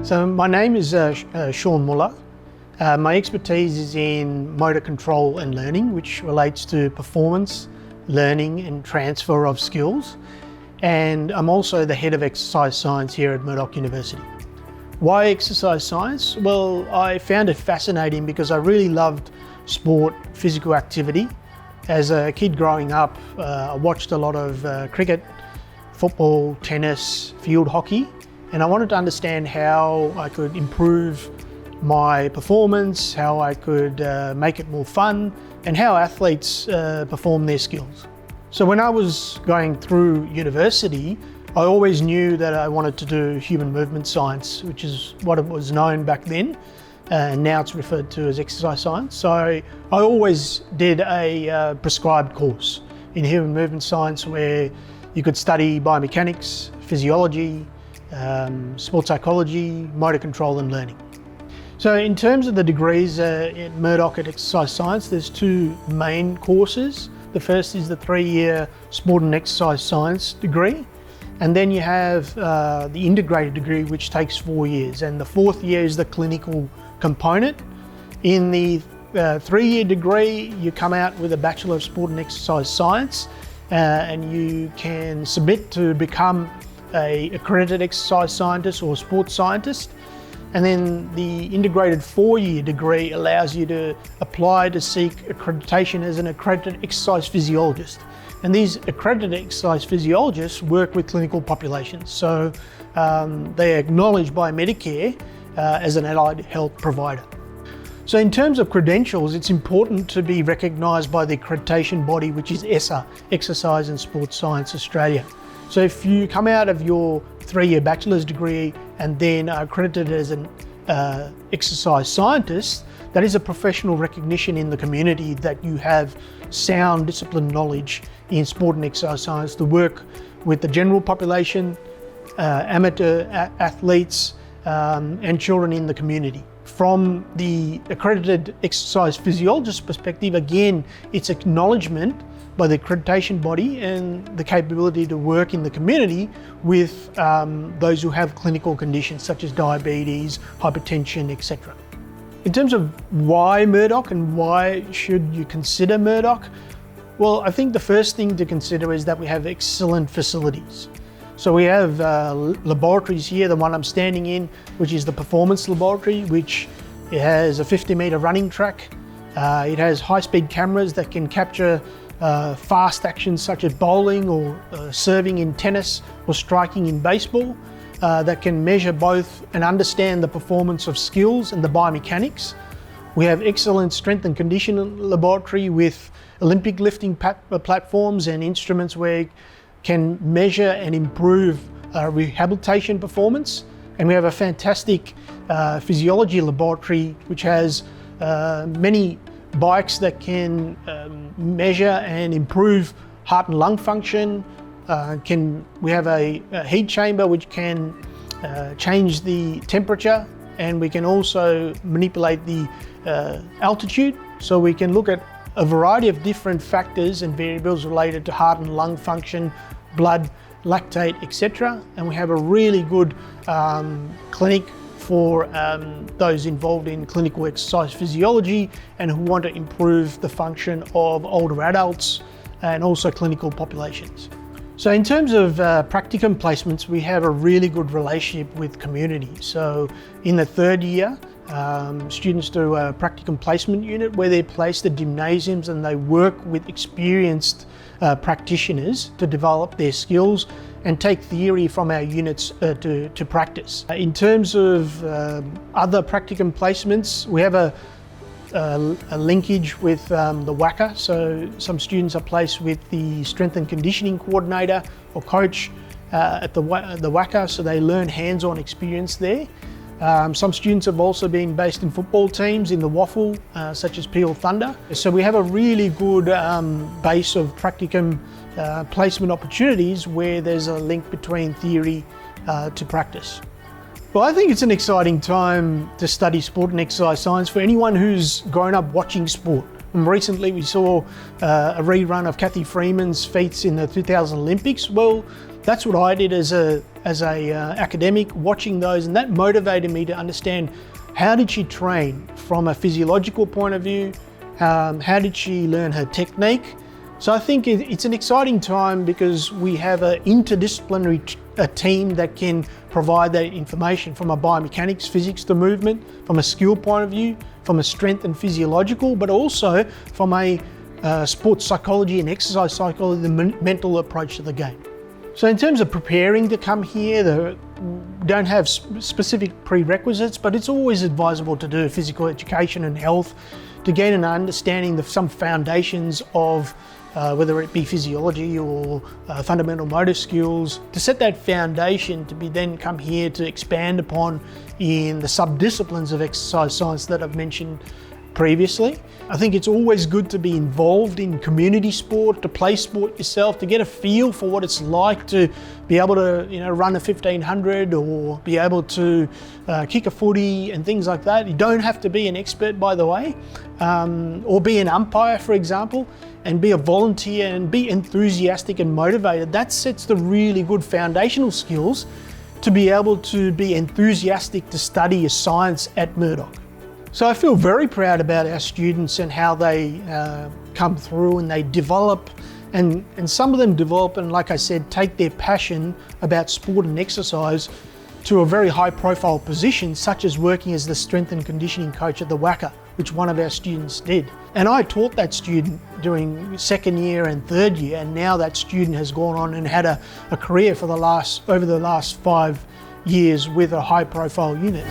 So my name is Sean Muller. My expertise is in motor control and learning, which relates to performance, learning and transfer of skills. And I'm also the head of exercise science here at Murdoch University. Why exercise science? Well, I found it fascinating because I really loved sport, physical activity. As a kid growing up, I watched a lot of cricket, football, tennis, field hockey, and I wanted to understand how I could improve my performance, how I could make it more fun, and how athletes perform their skills. So when I was going through university, I always knew that I wanted to do human movement science, which is what it was known back then, and now it's referred to as exercise science. So I always did a prescribed course in human movement science where you could study biomechanics, physiology, sports psychology, motor control and learning. So in terms of the degrees at Murdoch at Exercise Science, there's two main courses. The first is the 3-year Sport and Exercise Science degree. And then you have the integrated degree, which takes 4 years. And the 4th year is the clinical component. In the 3-year degree, you come out with a Bachelor of Sport and Exercise Science, and you can submit to become an accredited exercise scientist or sports scientist. And then the integrated 4-year degree allows you to apply to seek accreditation as an accredited exercise physiologist. And these accredited exercise physiologists work with clinical populations. So they're acknowledged by Medicare as an allied health provider. So in terms of credentials, it's important to be recognised by the accreditation body, which is ESSA, Exercise and Sports Science Australia. So if you come out of your 3-year bachelor's degree and then are accredited as an exercise scientist, that is a professional recognition in the community that you have sound discipline knowledge in sport and exercise science to work with the general population, amateur athletes, and children in the community. From the accredited exercise physiologist perspective, again, it's acknowledgement by the accreditation body and the capability to work in the community with those who have clinical conditions such as diabetes, hypertension, etc. In terms of why Murdoch and why should you consider Murdoch? Well, I think the first thing to consider is that we have excellent facilities. So we have laboratories here, the one I'm standing in, which is the performance laboratory, which it has a 50-metre running track. It has high-speed cameras that can capture fast actions such as bowling or serving in tennis or striking in baseball that can measure both and understand the performance of skills and the biomechanics. We have excellent strength and conditioning laboratory with Olympic lifting platforms and instruments where it can measure and improve rehabilitation performance. And we have a fantastic physiology laboratory which has many bikes that can measure and improve heart and lung function. We have a heat chamber which can change the temperature, and we can also manipulate the altitude. So we can look at a variety of different factors and variables related to heart and lung function, blood, lactate, etc. And we have a really good clinic for those involved in clinical exercise physiology and who want to improve the function of older adults and also clinical populations. So in terms of practicum placements, we have a really good relationship with community. So in the 3rd year, students do a practicum placement unit where they're placed at gymnasiums and they work with experienced practitioners to develop their skills and take theory from our units to practice. In terms of other practicum placements, we have a linkage with the WACA. So some students are placed with the strength and conditioning coordinator or coach at the WACA, so they learn hands-on experience there. Some students have also been based in football teams in the Waffle, such as Peel Thunder. So we have a really good base of practicum placement opportunities where there's a link between theory to practice. Well, I think it's an exciting time to study sport and exercise science for anyone who's grown up watching sport. And recently we saw a rerun of Kathy Freeman's feats in the 2000 Olympics. Well, That's what I did as a academic, watching those, and that motivated me to understand how did she train from a physiological point of view, how did she learn her technique. So I think it's an exciting time because we have an interdisciplinary team that can provide that information from a biomechanics, physics to movement, from a skill point of view, from a strength and physiological, but also from a sports psychology and exercise psychology, the mental approach to the game. So in terms of preparing to come here, they don't have specific prerequisites, but it's always advisable to do physical education and health to gain an understanding of some foundations of whether it be physiology or fundamental motor skills, to set that foundation to be then come here to expand upon in the sub-disciplines of exercise science that I've mentioned previously. I think it's always good to be involved in community sport, to play sport yourself, to get a feel for what it's like to be able to, run a 1500 or be able to kick a footy and things like that. You don't have to be an expert, by the way, or be an umpire, for example, and be a volunteer and be enthusiastic and motivated. That sets the really good foundational skills to be able to be enthusiastic to study a science at Murdoch. So I feel very proud about our students and how they come through and they develop, and some of them develop and, like I said, take their passion about sport and exercise to a very high profile position, such as working as the strength and conditioning coach at the WACA, which one of our students did. And I taught that student during second year and third year, and now that student has gone on and had a career for over the last 5 years with a high profile unit.